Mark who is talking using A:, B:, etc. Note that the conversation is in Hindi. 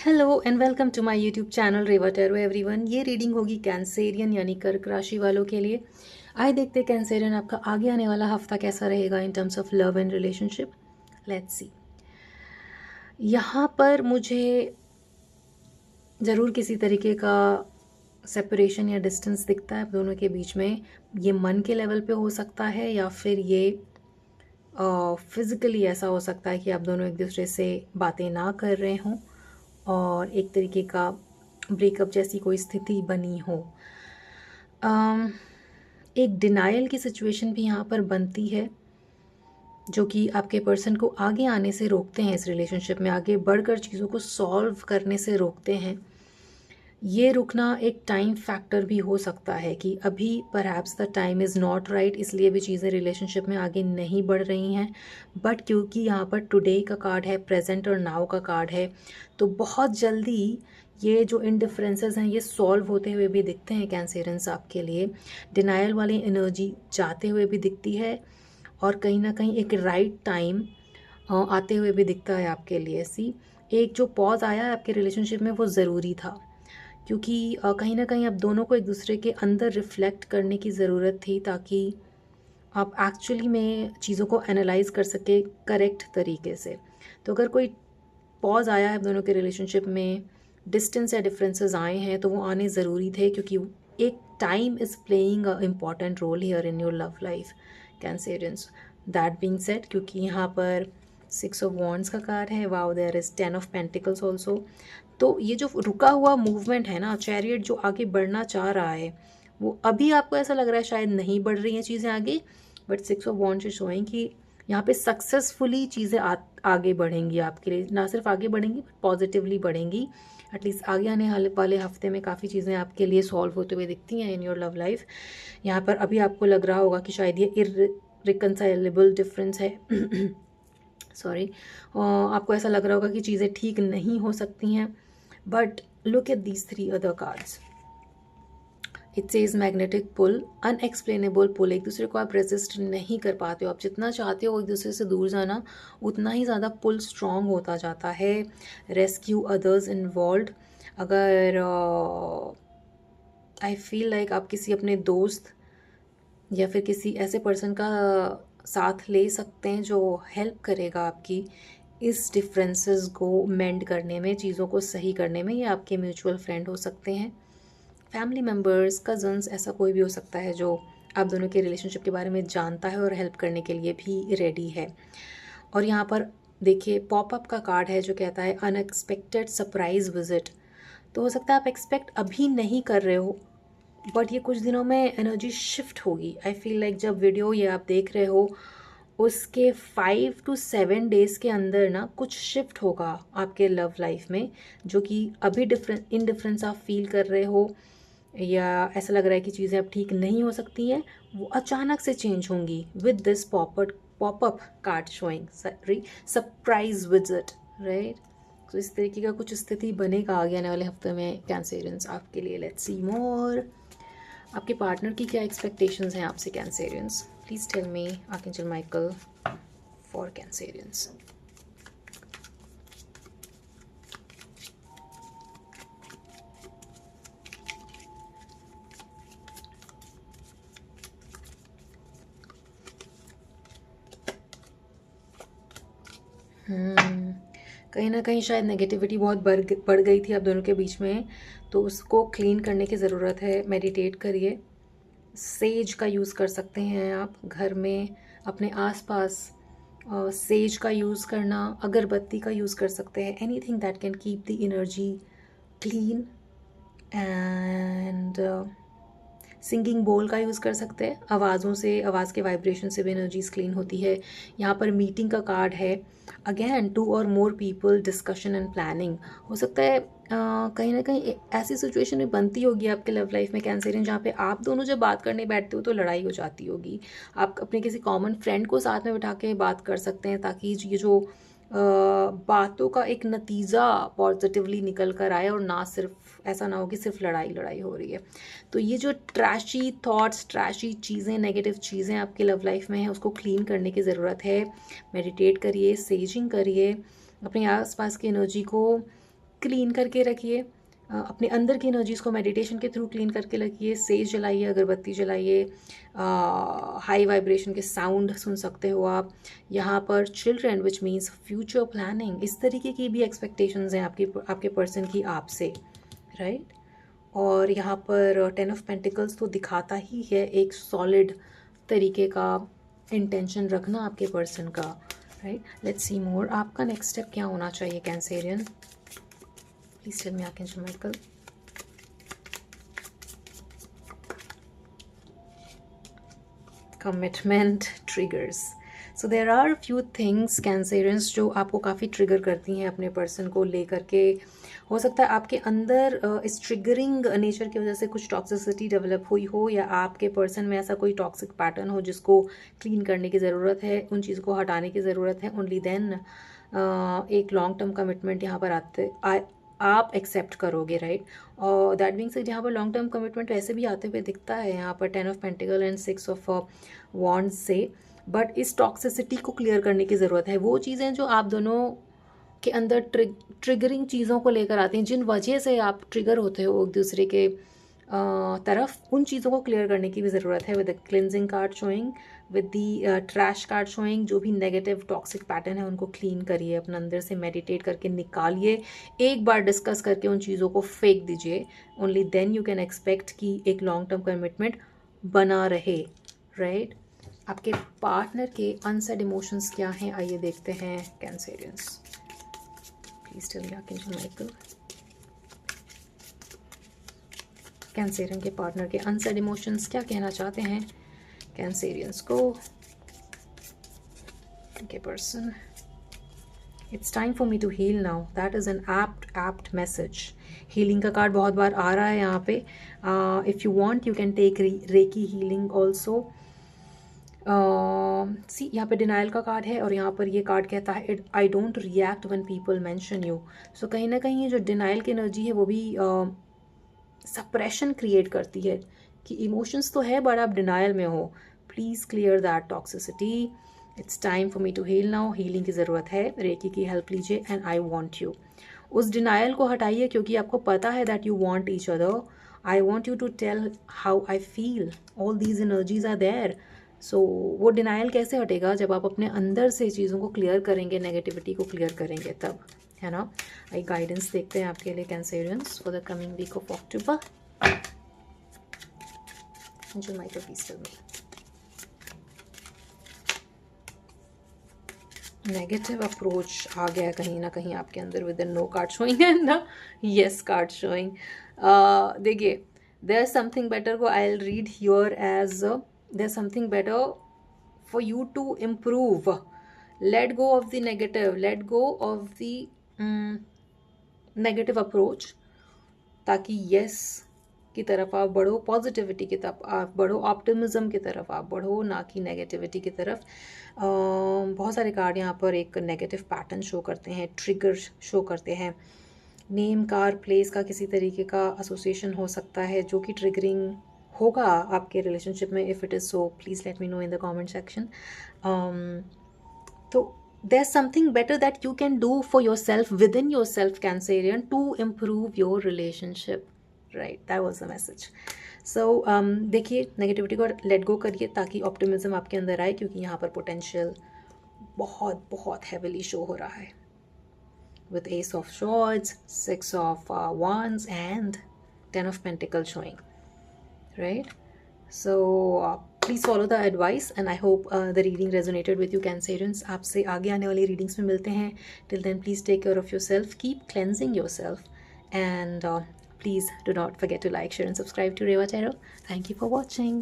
A: Hello and welcome to my YouTube channel Reva tarot everyone. ये रीडिंग होगी कैंसेरियन यानी कर्क राशि वालों के लिए। आइए देखते हैं कैंसेरियन आपका आगे आने वाला हफ्ता कैसा रहेगा in terms of love and relationship. Let's see. यहाँ पर मुझे ज़रूर किसी तरीके का सेपरेशन या डिस्टेंस दिखता है आप दोनों के बीच में। ये मन के लेवल पे हो सकता है या फिर ये फिज़िकली ऐसा हो सकता है कि आप दोनों एक दूसरे से बातें ना कर रहे हों और एक तरीके का ब्रेकअप जैसी कोई स्थिति बनी हो। एक डिनायल की सिचुएशन भी यहाँ पर बनती है जो कि आपके पर्सन को आगे आने से रोकते हैं, इस रिलेशनशिप में आगे बढ़कर चीज़ों को सॉल्व करने से रोकते हैं। ये रुकना एक टाइम फैक्टर भी हो सकता है कि अभी perhaps the time is not right, इसलिए भी चीज़ें रिलेशनशिप में आगे नहीं बढ़ रही हैं। बट क्योंकि यहाँ पर टुडे का कार्ड है, प्रेजेंट और नाउ का कार्ड है, तो बहुत जल्दी ये जो इनडिफरेंसेस हैं ये सॉल्व होते हुए भी दिखते हैं कैंसेरियंस आपके लिए। डिनायल वाली एनर्जी जाते हुए भी दिखती है और कहीं ना कहीं एक राइट टाइम आते हुए भी दिखता है आपके लिए। सी, एक जो पॉज आया है आपके रिलेशनशिप में वो ज़रूरी था, क्योंकि कहीं ना कहीं आप दोनों को एक दूसरे के अंदर रिफ्लेक्ट करने की ज़रूरत थी ताकि आप एक्चुअली में चीज़ों को एनालाइज कर सके करेक्ट तरीके से। तो अगर कोई पॉज आया है दोनों के रिलेशनशिप में, डिस्टेंस या डिफरेंसेस आए हैं, तो वो आने ज़रूरी थे क्योंकि एक time is playing a important role here in your love life Cancerians. That being said, क्योंकि यहाँ पर 6 ऑफ वॉन्ड्स का कार्ड है, wow there is 10 of pentacles also. तो ये जो रुका हुआ मूवमेंट है ना, चैरियट जो आगे बढ़ना चाह रहा है, वो अभी आपको ऐसा लग रहा है शायद नहीं बढ़ रही हैं चीज़ें आगे, but 6 of wands is showing कि यहाँ पे सक्सेसफुली चीज़ें आगे बढ़ेंगी आपके लिए। ना सिर्फ आगे बढ़ेंगी बट पॉजिटिवली बढ़ेंगी। एटलीस्ट आगे आने वाले हफ्ते में काफ़ी चीज़ें आपके लिए सॉल्व होते हुए दिखती हैं इन योर लव लाइफ। यहाँ पर अभी आपको लग रहा होगा कि शायद ये इररिकंसाइलेबल डिफरेंस है सॉरी, आपको ऐसा लग रहा होगा कि चीज़ें ठीक नहीं हो सकती हैं। But look at these 3 other cards. It says magnetic pull, unexplainable pull. एक दूसरे को आप रेजिस्ट नहीं कर पाते हो, आप जितना चाहते हो एक दूसरे से दूर जाना, उतना ही ज़्यादा पुल स्ट्रॉन्ग होता जाता है। Rescue others involve. अगर आई फील लाइक आप किसी अपने दोस्त या फिर किसी ऐसे पर्सन का साथ ले सकते हैं जो हेल्प करेगा आपकी इस डिफरेंसेस को मेंड करने में, चीज़ों को सही करने में। ये आपके म्यूचुअल फ्रेंड हो सकते हैं, फैमिली मेम्बर्स, कज़न्स, ऐसा कोई भी हो सकता है जो आप दोनों के रिलेशनशिप के बारे में जानता है और हेल्प करने के लिए भी रेडी है। और यहाँ पर देखिए पॉपअप का कार्ड है जो कहता है अनएक्सपेक्टेड सरप्राइज विजिट। तो हो सकता है आप एक्सपेक्ट अभी नहीं कर रहे हो, बट ये कुछ दिनों में एनर्जी शिफ्ट होगी। आई फील लाइक जब वीडियो ये आप देख रहे हो उसके 5 to 7 डेज़ के अंदर ना कुछ शिफ्ट होगा आपके लव लाइफ में, जो कि अभी इनडिफरेंस आप फील कर रहे हो या ऐसा लग रहा है कि चीज़ें अब ठीक नहीं हो सकती हैं, वो अचानक से चेंज होंगी with this popup card showing surprise visit, right. तो इस तरीके का कुछ स्थिति बनेगा आगे आने वाले हफ्ते में कैंसेरियंस आपके लिए। Let's see more. आपके पार्टनर की क्या एक्सपेक्टेशंस हैं आपसे Cancerians? Please tell me archangel Michael for Cancerians. कहीं ना कहीं शायद नेगेटिविटी बहुत बढ़ गई थी आप दोनों के बीच में, तो उसको क्लीन करने की ज़रूरत है। मेडिटेट करिए, सेज का यूज़ कर सकते हैं आप घर में अपने आसपास। सेज का यूज़ करना, अगरबत्ती का यूज़ कर सकते हैं, anything that can keep the energy clean. And singing बोल का यूज़ कर सकते हैं, आवाज़ों से, आवाज़ के वाइब्रेशन से भी एनर्जीज क्लीन होती है। यहाँ पर मीटिंग का कार्ड है, अगेन 2 और more people, discussion and planning. हो सकता है कहीं ना कहीं ऐसी सिचुएशन भी बनती होगी आपके लव लाइफ में कैंसरियन, जहाँ पे आप दोनों जब बात करने बैठते हो तो लड़ाई हो जाती होगी। आप अपने किसी कॉमन फ्रेंड को साथ में बिठा के बात कर सकते हैं ताकि ये जो बातों का एक नतीजा पॉजिटिवली निकल कर आए और ना सिर्फ ऐसा ना हो कि सिर्फ लड़ाई लड़ाई हो रही है। तो ये जो ट्रैशी थॉट्स, ट्रैशी चीज़ें, नेगेटिव चीज़ें आपकी लव लाइफ में हैं, उसको क्लीन करने की ज़रूरत है। मेडिटेट करिए, सेजिंग करिए, अपने आसपास की एनर्जी को क्लीन करके रखिए, अपने अंदर की एनर्जीज़ को मेडिटेशन के थ्रू क्लीन करके रखिए। सेज जलाइए, अगरबत्ती जलाइए, हाई वाइब्रेशन के साउंड सुन सकते हो आप। यहाँ पर children which means future planning, इस तरीके की भी एक्सपेक्टेशंस हैं आपके पर्सन की आपसे, राइट। और यहाँ पर 10 ऑफ पेंटिकल्स तो दिखाता ही है एक सॉलिड तरीके का इंटेंशन रखना आपके पर्सन का, राइट। लेट्स सी मोर, आपका नेक्स्ट स्टेप क्या होना चाहिए Cancerian? Please tell me archangel Michael. Commitment triggers. So there are few things Cancerians जो आपको काफ़ी ट्रिगर करती हैं अपने पर्सन को लेकर के। हो सकता है आपके अंदर इस ट्रिगरिंग नेचर की वजह से कुछ टॉक्सिसिटी डेवलप हुई हो, या आपके पर्सन में ऐसा कोई टॉक्सिक पैटर्न हो जिसको क्लीन करने की ज़रूरत है, उन चीज़ों को हटाने की ज़रूरत है। ओनली देन एक लॉन्ग टर्म कमिटमेंट यहाँ पर आप एक्सेप्ट करोगे, राइट। और दैट बीइंग सेड, यहाँ पर लॉन्ग टर्म कमिटमेंट वैसे भी आते हुए दिखता है यहाँ पर 10 of pentacle and 6 of wands से। बट इस टॉक्सिसिटी को क्लियर करने की ज़रूरत है। वो चीज़ें जो आप दोनों के अंदर ट्रिगरिंग चीज़ों को लेकर आती हैं, जिन वजह से आप ट्रिगर होते हो एक दूसरे के तरफ, उन चीज़ों को क्लियर करने की भी ज़रूरत है। With the cleansing card showing, with the trash card showing, जो भी नेगेटिव टॉक्सिक पैटर्न है उनको क्लीन करिए, अपने अंदर से मेडिटेट करके निकालिए, एक बार डिस्कस करके उन चीज़ों को फेंक दीजिए। Only then you can expect कि एक लॉन्ग टर्म कमिटमेंट बना रहे, राइट। आपके पार्टनर के अनसेड इमोशंस क्या हैं, आइए देखते हैं Cancerians. Please tell me archangel Michael. Cancerian के पार्टनर के अनसेड इमोशंस क्या कहना चाहते हैं कैंसेरियंस को? Okay, person, it's time for me to heal now. That is an apt message. Healing का कार्ड बहुत बार आ रहा है यहाँ पे. If you want, you can take Reiki healing also. सी यहाँ पे डिनाइल का कार्ड है, और यहाँ पर ये कार्ड कहता है I don't react when people mention you. So कहीं ना कहीं ये जो डिनाइल की एनर्जी है वो भी सप्रेशन क्रिएट करती है कि इमोशंस तो है बट आप डिनाइल में हो। Please clear that toxicity. It's time for me to heal now. Healing की ज़रूरत है, रेकी की हेल्प लीजिए। एंड आई वॉन्ट यू, उस डिनाइल को हटाइए क्योंकि आपको पता है that you want each other. I want you to tell how I feel, all these energies are there. So वो डिनाइल कैसे हटेगा? जब आप अपने अंदर से चीज़ों को क्लियर करेंगे, नेगेटिविटी को क्लियर करेंगे, तब, है ना। एक गाइडेंस देखते हैं आपके लिए Cancerians for the coming week of October. Angel Michael please tell me. Negative approach आ गया कहीं ना कहीं आपके अंदर with no card showing and yes card showing. देखिए, देयर समथिंग बेटर को I will read here as there's something better for you to improve. Let go of the negative, let go of the negative approach, ताकि yes की तरफ आप बढ़ो, पॉजिटिविटी की तरफ आप बढ़ो, ऑप्टिमिज्म की तरफ आप बढ़ो, ना कि नेगेटिविटी की तरफ। बहुत सारे कार्ड यहाँ पर एक नेगेटिव पैटर्न शो करते हैं, ट्रिगर शो करते हैं। नेम, कार, प्लेस का किसी तरीके का एसोसिएशन हो सकता है जो कि ट्रिगरिंग होगा आपके रिलेशनशिप में। If it is so, please let me know in the comment section. तो there something better that you can do for yourself, within yourself Cancerian, to improve your relationship, right. That was the message. So देखिए, नेगेटिविटी को लेट गो करिए ताकि ऑप्टिमिज्म आपके अंदर आए, क्योंकि यहाँ पर पोटेंशियल बहुत बहुत हैविली शो हो रहा है with S of swords, 6 of wands and 10 of pentacle showing, right? So please follow the advice and I hope the reading resonated with you Cancerians. आपसे आगे आने वाली readings में मिलते हैं. Till then, please take care of yourself, keep cleansing yourself, and please do not forget to like, share and subscribe to Rewa Tarot. Thank you for watching.